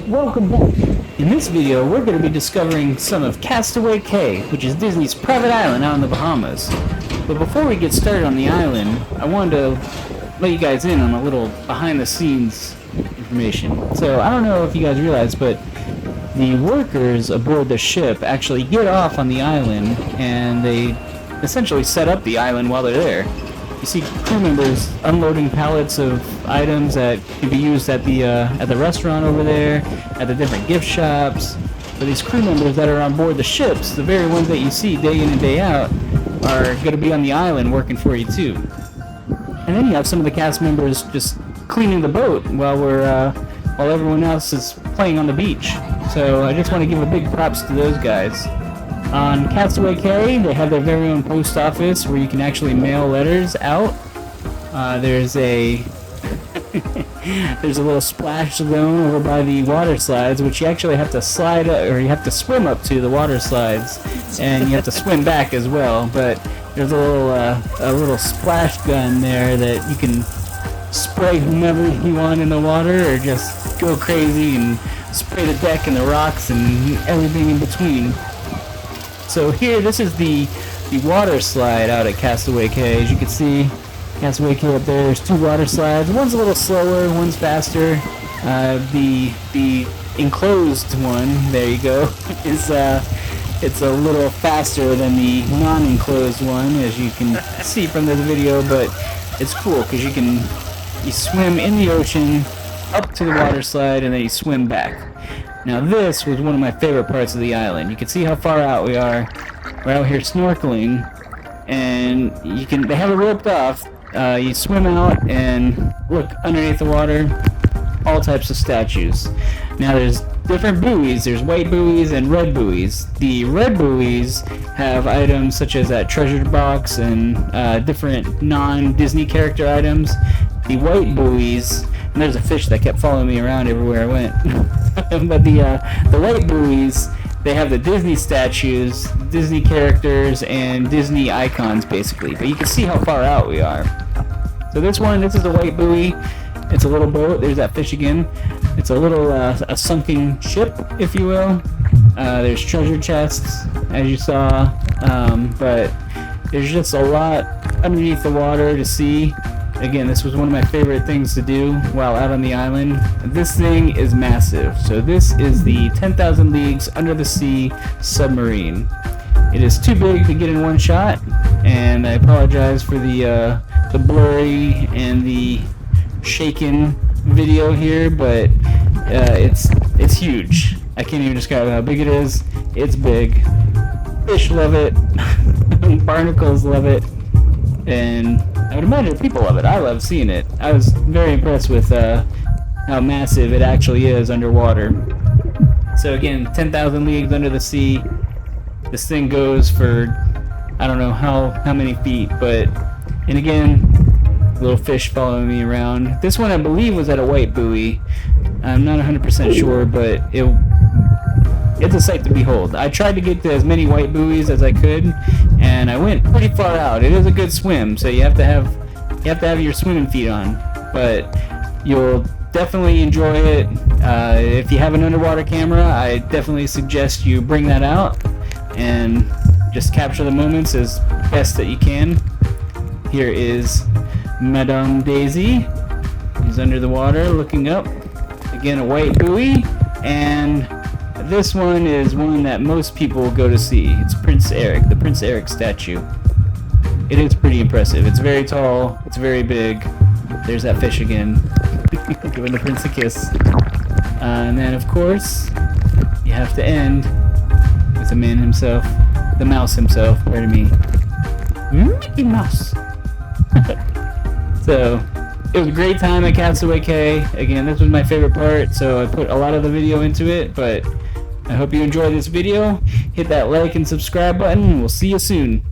welcome back. In this video, we're going to be discovering some of Castaway Cay, which is Disney's private island out in the Bahamas. But before we get started on the island, I wanted to let you guys in on a little behind-the-scenes information. So, I don't know if you guys realize, but the workers aboard the ship actually get off on the island, and they essentially set up the island while they're there. You see crew members unloading pallets of items that can be used at the restaurant over there, at the different gift shops. But these crew members that are on board the ships, the very ones that you see day in and day out, are going to be on the island working for you too. And then you have some of the cast members just cleaning the boat while everyone else is playing on the beach. So I just want to give a big props to those guys. On Castaway Cay, they have their very own post office where you can actually mail letters out. There's a little splash zone over by the water slides, which you actually have to slide or you have to swim up to the water slides, and you have to swim back as well. But there's a little splash gun there that you can spray whomever you want in the water, or just go crazy and spray the deck and the rocks and everything in between. So here, this is the water slide out at Castaway Cay. As you can see, Castaway Cay up there, there's two water slides. One's a little slower, one's faster. The enclosed one, there you go, is it's a little faster than the non-enclosed one, as you can see from this video. But it's cool because you swim in the ocean up to the water slide, and then you swim back. Now this was one of my favorite parts of the island. You can see how far out we are. We're out here snorkeling, and they have it roped off. You swim out and look underneath the water, all types of statues. Now there's different buoys. There's white buoys and red buoys. The red buoys have items such as that treasure box and different non-Disney character items. The white buoys, and there's a fish that kept following me around everywhere I went. But the white buoys, they have the Disney statues, Disney characters, and Disney icons basically. But you can see how far out we are. So this is a white buoy. It's a little boat. There's that fish again. It's a little a sunken ship, if you will. There's treasure chests, as you saw, but there's just a lot underneath the water to see. Again, this was one of my favorite things to do while out on the island. This thing is massive. So this is the 10,000 Leagues Under the Sea submarine. It is too big to get in one shot, and I apologize for the blurry and the shaken video here, but it's huge. I can't even describe how big it is. It's big. Fish love it. Barnacles love it. And I would imagine people love it. I love seeing it. I was very impressed with how massive it actually is underwater. So again, 10,000 leagues under the sea. This thing goes for I don't know how many feet, but and again, little fish following me around. This one I believe was at a white buoy. I'm not 100% sure, but it's a sight to behold. I tried to get to as many white buoys as I could, and I went pretty far out. It is a good swim, so you have to have your swimming feet on, but you'll definitely enjoy it. If you have an underwater camera, I definitely suggest you bring that out and just capture the moments as best that you can. Here is Madame Daisy. He's under the water looking up. Again, a white buoy, and this one is one that most people go to see. It's Prince Eric, the Prince Eric statue. It is pretty impressive. It's very tall, it's very big. There's that fish again, giving the prince a kiss. And then, of course, you have to end with the man himself, the mouse himself, pardon me. Mickey Mouse. So, it was a great time at Castaway Cay. Again, this was my favorite part, so I put a lot of the video into it, but I hope you enjoyed this video. Hit that like and subscribe button, and we'll see you soon.